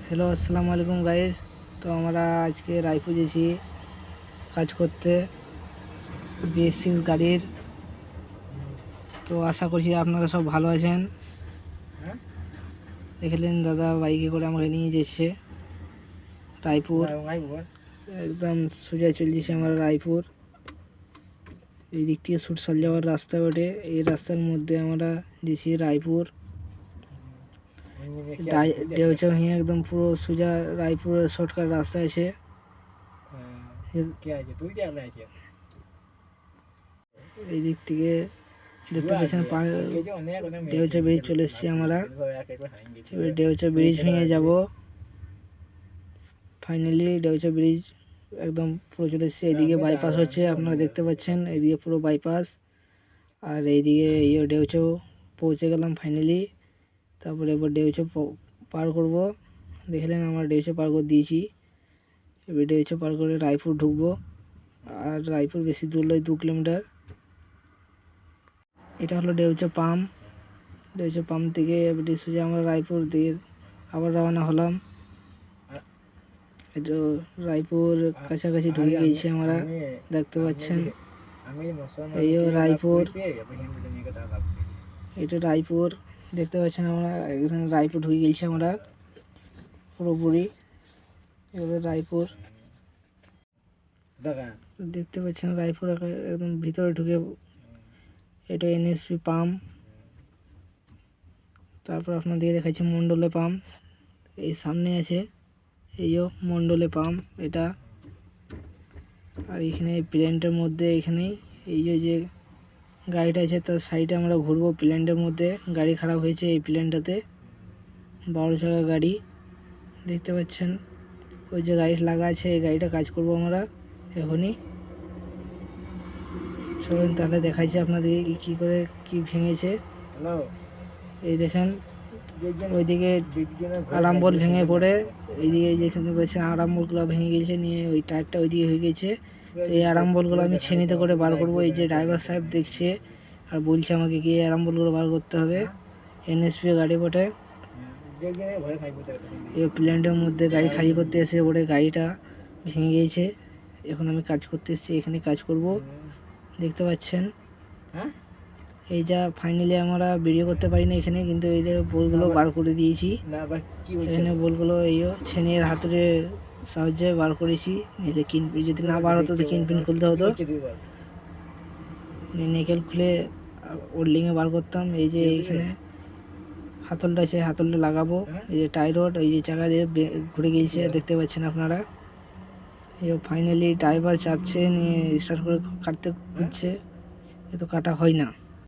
Hello, আসসালামু আলাইকুম guys. তো আমরা আজকে রায়পুর গেছি কাজ করতে BS6 গাড়ির। তো আশা করছি আপনারা সব ভালো আছেন। দেখলেন দাদা বাইকে করে আমাকে নিয়ে যাচ্ছে রায়পুর, একদম সোজা চলছে আমরা রায়পুর। এই দিক থেকে সুরসাল যাওয়ার রাস্তা ওঠে, এই রাস্তার মধ্যে আমরা গেছি রায়পুর। দেওচা হয়ে একদম পুরো সোজা রায়পুরের শর্টকাট রাস্তা আছে। এই দিক থেকে দেখতে পাচ্ছেন দেওচা ব্রিজ চলে এসেছি আমরা। এবার দেওচা ব্রিজ ভেঙে যাব। ফাইনালি দেওচা ব্রিজ একদম পুরো চলে এসেছে। এইদিকে বাইপাস হচ্ছে, আপনারা দেখতে পাচ্ছেন, এইদিকে পুরো বাইপাস। আর এইদিকে দেওচাও পৌঁছে গেলাম ফাইনালি। তারপরে এবার দেওচা পার করব। দেখলেন আমরা দেওচা পার করে দিয়েছি। এবার দেওচা পার করে রায়পুর ঢুকবো। আর রায়পুর বেশি দূর নয়, 2 কিলোমিটার। এটা হলো দেওচা পাম্প। দেওচা পাম্প থেকে এবারে সোজা আমরা রায়পুর দিয়ে আবার রওনা হলাম। এটা রায়পুর কাছাকাছি ঢুকে গেছি আমরা, দেখতে পাচ্ছেন। এই রায়পুর, এটা রায়পুর দেখতে পাচ্ছেন। আমরা এখানে রায়পুর ঢুকে গেছি আমরা পুরোপুরি। এবার রায়পুর দেখতে পাচ্ছেন, রায়পুর একদম ভিতরে ঢুকে। এটা NSP পাম্প। তারপর আপনাদের দেখাচ্ছি মন্ডলে পাম্প, এই সামনে আছে। এইও মন্ডলে পাম্প এটা। আর এখানে প্ল্যান্টের মধ্যে এখানেই এই যে গাড়িটা আছে তার সাইডে আমরা ঘুরবো। প্ল্যান্টের মধ্যে গাড়ি খারাপ হয়েছে এই প্ল্যানটাতে, 12 চাকা গাড়ি দেখতে পাচ্ছেন। ওই যে গাড়ি লাগা আছে, এই গাড়িটা কাজ করব আমরা এখনই। চলুন তাহলে দেখাচ্ছি আপনাদের কী করে কি ভেঙেছে। এই দেখেন, ওইদিকে আরাম বল ভেঙে পড়ে, এইদিকে যেখানে বলছেন আরাম বলগুলো ভেঙে গেছে, নিয়ে ওই টায়ারটা ওইদিকে হয়ে গেছে। এই আরাম বলগুলো আমি ছেনিতে করে বার করবো। এই যে ড্রাইভার সাহেব দেখছে আর বলছে আমাকে কি আরাম বলগুলো বার করতে হবে। NSP গাড়ি বটে। এই প্ল্যান্টের মধ্যে গাড়ি খালি করতে এসে ওরে গাড়িটা ভেঙে গিয়েছে। এখন আমি কাজ করতে এসেছি, এখানে কাজ করব, দেখতে পাচ্ছেন। এই যা ফাইনালি আমরা ভিডিও করতে পারি না এখানে, কিন্তু এই যে বলগুলো বার করে দিয়েছি। এখানে বলগুলো এইও ছেনের হাতুড়ে সাহায্যে বার করেছি। নিলে কিনপিন যদি না বার হতো তো কিনপিন খুলতে হতো। নিকেল খুলে ওল্ডিংয়ে বার করতাম। এই যে এইখানে হাতলটা আছে, হাতলটা লাগাবো। এই যে টাই রড, এই যে চাকা দিয়ে ঘুরে গিয়েছে, দেখতে পাচ্ছেন আপনারা। এই ফাইনালি ড্রাইভার চাপছে, নিয়ে স্টার্ট করে কাটতে খুঁজছে, এ তো কাটা হয় না।